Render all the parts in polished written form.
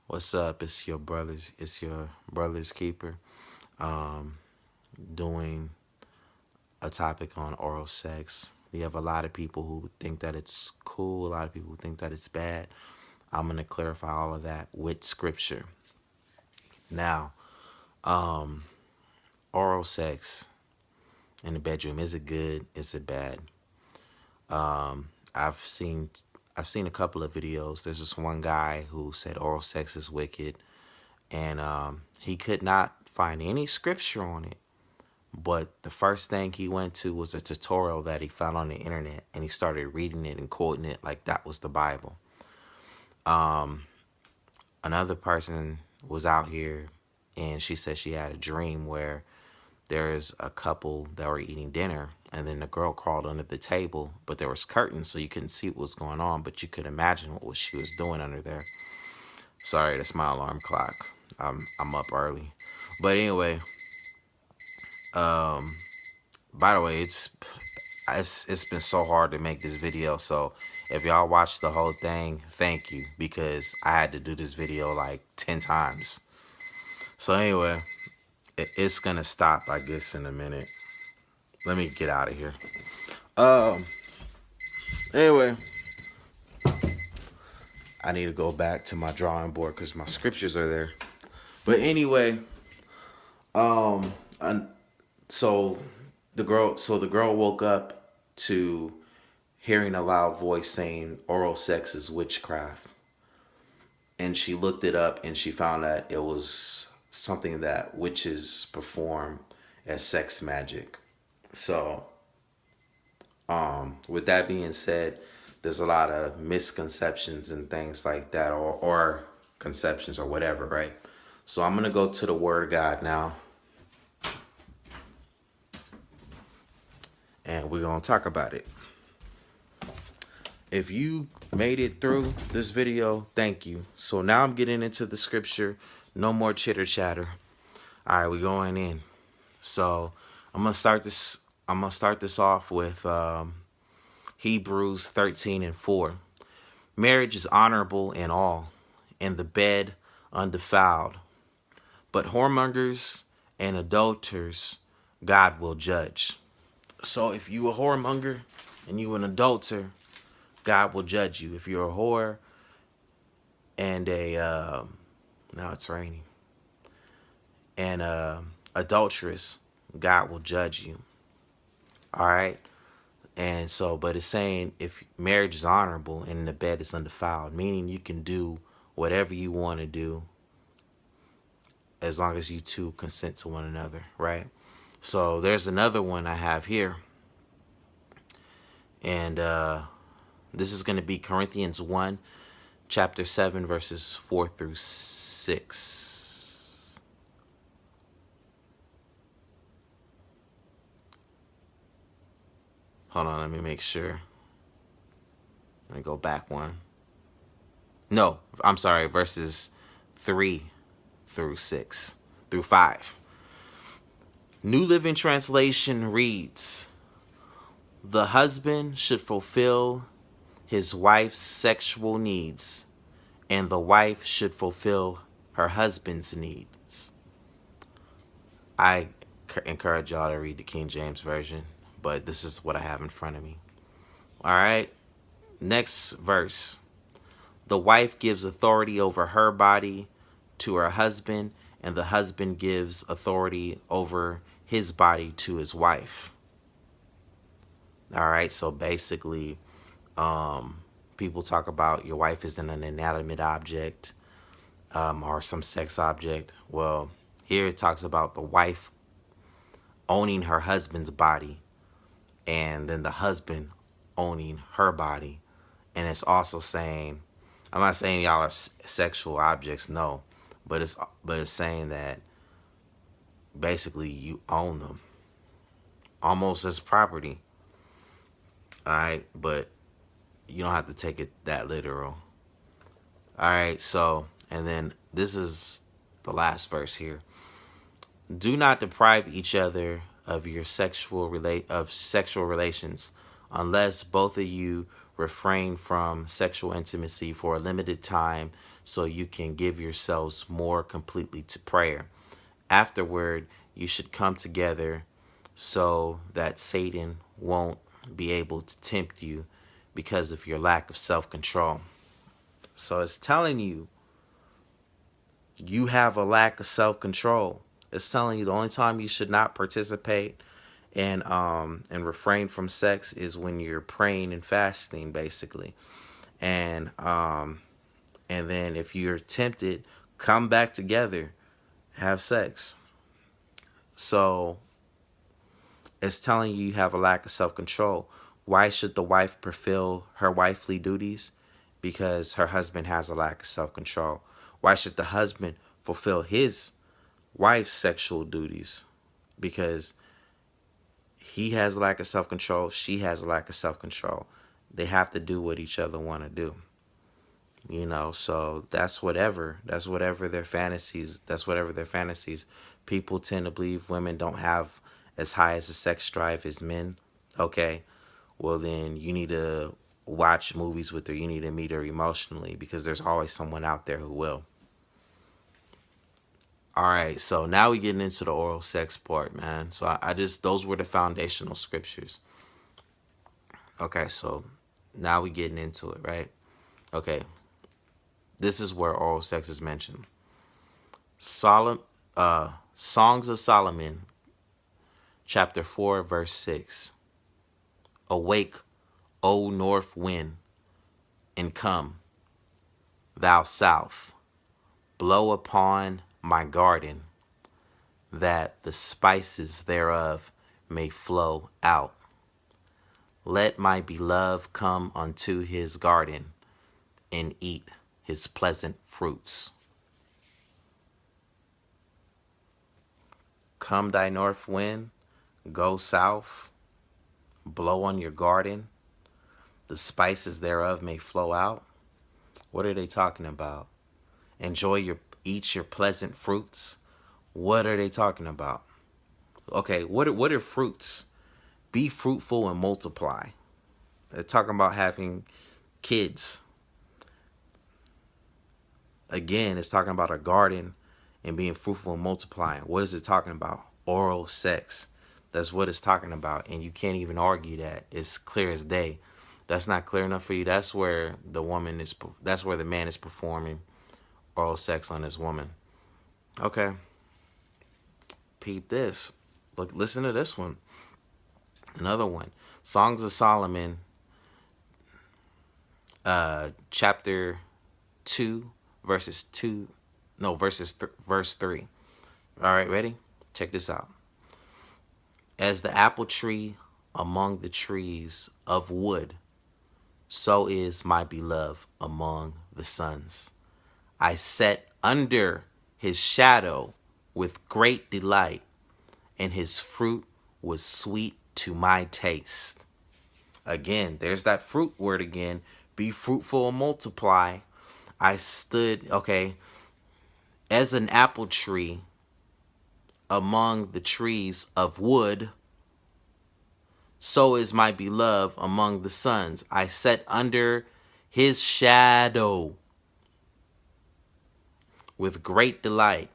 What's up? It's your brother's keeper. Um, Doing a topic on oral sex. We have a lot of people who think that it's cool. A lot of people who think that it's bad. I'm gonna clarify all of that with scripture. Now, oral sex in the bedroom, is it good? Is it bad? I've seen I've seen a couple of videos. There's this one guy who said oral sex is wicked, and he could not find any scripture on it. But the first thing he went to was a tutorial that he found on the internet, and he started reading it and quoting it like that was the Bible. Another person was out here, and she said she had a dream where there's a couple that were eating dinner, and then the girl crawled under the table, but there was curtains, so you couldn't see what was going on, but you could imagine what she was doing under there. Sorry, that's my alarm clock. I'm up early, but anyway, by the way, it's been so hard to make this video. So if y'all watched the whole thing, thank you, because I had to do this video like 10 times. So anyway, it's gonna stop, I guess, in a minute. Let me get out of here. Um. Anyway, I need to go back to my drawing board because my scriptures are there. But anyway, um, I, so the girl woke up to hearing a loud voice saying oral sex is witchcraft, and she looked it up and she found that it was something that witches perform as sex magic. So, with that being said, there's a lot of misconceptions and things like that, or conceptions or whatever, right? So I'm gonna go to the Word of God now, and we're gonna talk about it. If you made it through this video, thank you. So now I'm getting into the scripture. No more chitter chatter. All right, we're going in. So I'm gonna start this. I'm gonna start this off with Hebrews 13:4. Marriage is honorable in all, and the bed undefiled. But whoremongers and adulterers, God will judge. So if you a whoremonger and you an adulterer, God will judge you. If you're a whore and a now it's raining, and adulteress, God will judge you. All right. And so, but it's saying if marriage is honorable and the bed is undefiled, meaning you can do whatever you want to do as long as you two consent to one another, right? So there's another one I have here, and this is going to be Corinthians 1, chapter 7, verses 4 through 6. Hold on, let me make sure. Let me go back one. No, I'm sorry, verses 3 through 6 through 5. New Living Translation reads, the husband should fulfill his wife's sexual needs, and the wife should fulfill her husband's needs. I encourage y'all to read the King James Version, but this is what I have in front of me. All right, next verse. The wife gives authority over her body to her husband, and the husband gives authority over his body to his wife. All right, so basically, people talk about your wife is an inanimate object, or some sex object. Well, here it talks about the wife owning her husband's body, and then the husband owning her body. And it's also saying, I'm not saying y'all are sexual objects, no, but it's saying that basically you own them almost as property. All right, but you don't have to take it that literal. All right, so and then this is the last verse here. Do not deprive each other of your sexual relations unless both of you refrain from sexual intimacy for a limited time so you can give yourselves more completely to prayer. Afterward, you should come together so that Satan won't be able to tempt you because of your lack of self-control. So it's telling you you have a lack of self-control. It's telling you the only time you should not participate and refrain from sex is when you're praying and fasting, basically. And then if you're tempted, come back together, have sex. So it's telling you you have a lack of self-control. Why should the wife fulfill her wifely duties? Because her husband has a lack of self-control. Why should the husband fulfill his wife's sexual duties? Because he has a lack of self-control, she has a lack of self-control. They have to do what each other want to do. So that's whatever their fantasies. That's whatever their fantasies. People tend to believe women don't have as high as a sex drive as men. Okay, well then you need to watch movies with her. You need to meet her emotionally, because there's always someone out there who will. All right, so now we getting into the oral sex part, man. So I just those were the foundational scriptures. Okay, so now we getting into it, right? Okay, this is where oral sex is mentioned. Songs of Solomon, chapter 4, verse 6. Awake, O north wind, and come, thou south. Blow upon my garden, that the spices thereof may flow out. Let my beloved come unto his garden, and eat his pleasant fruits. Come thy north wind, go south, blow on your garden, the spices thereof may flow out. What are they talking about? Eat your pleasant fruits. What are they talking about? Okay, what are fruits? Be fruitful and multiply. They're talking about having kids. Again, it's talking about a garden and being fruitful and multiplying. What is it talking about? Oral sex. That's what it's talking about. And you can't even argue that. It's clear as day. That's not clear enough for you. That's where that's where the man is performing oral sex on his woman. Okay. Peep this. Look, listen to this one. Another one. Songs of Solomon, chapter 2, verses 2, no, verse 3. All right, ready? Check this out. As the apple tree among the trees of wood, so is my beloved among the sons. I sat under his shadow with great delight, and his fruit was sweet to my taste. Again, there's that fruit word again. Be fruitful and multiply. I stood, okay, as an apple tree among the trees of wood, so is my beloved among the sons. I sat under his shadow with great delight,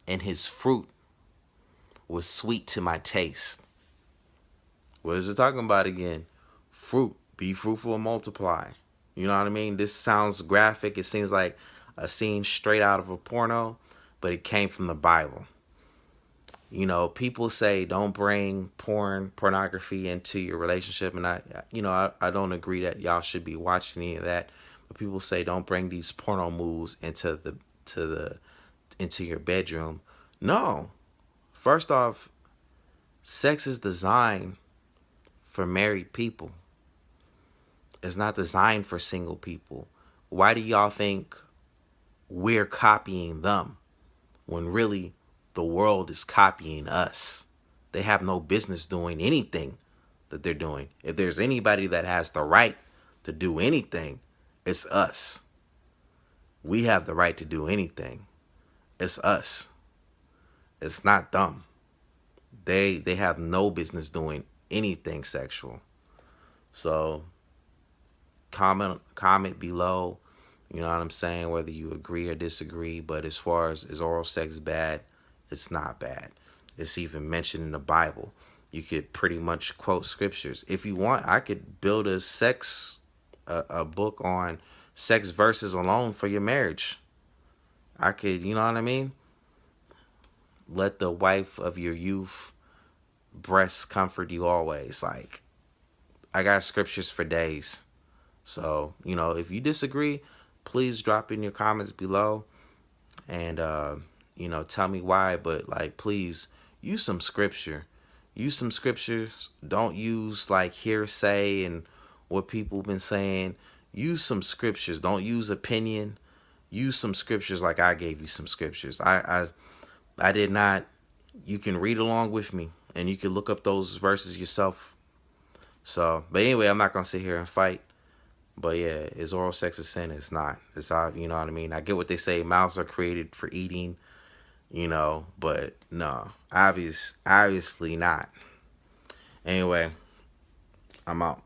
and his fruit was sweet to my taste. What is it talking about again? Fruit. Be fruitful and multiply. You know what I mean? This sounds graphic. It seems like a scene straight out of a porno, but it came from the Bible. People say don't bring pornography into your relationship, and I don't agree that y'all should be watching any of that. But people say don't bring these porno moves into your bedroom. No. First off, sex is designed for married people. It's not designed for single people. Why do y'all think we're copying them when really the world is copying us? They have no business doing anything that they're doing. If there's anybody that has the right to do anything, it's us. We have the right to do anything. It's us. It's not them. They have no business doing anything sexual. So comment below You know what I'm saying? Whether you agree or disagree, but as far as is oral sex bad, it's not bad. It's even mentioned in the Bible. You could pretty much quote scriptures. If you want, I could build a book on sex verses alone for your marriage. I could, you know what I mean? Let the wife of your youth breasts comfort you always. Like, I got scriptures for days. So, if you disagree, please drop in your comments below and, tell me why. But, like, please use some scripture. Use some scriptures. Don't use, like, hearsay and what people been saying. Use some scriptures. Don't use opinion. Use some scriptures like I gave you some scriptures. I did not. You can read along with me and you can look up those verses yourself. So, but anyway, I'm not going to sit here and fight. But yeah, is oral sex a sin? It's not. It's all, you know what I mean? I get what they say. Mouths are created for eating, but no, obviously not. Anyway, I'm out.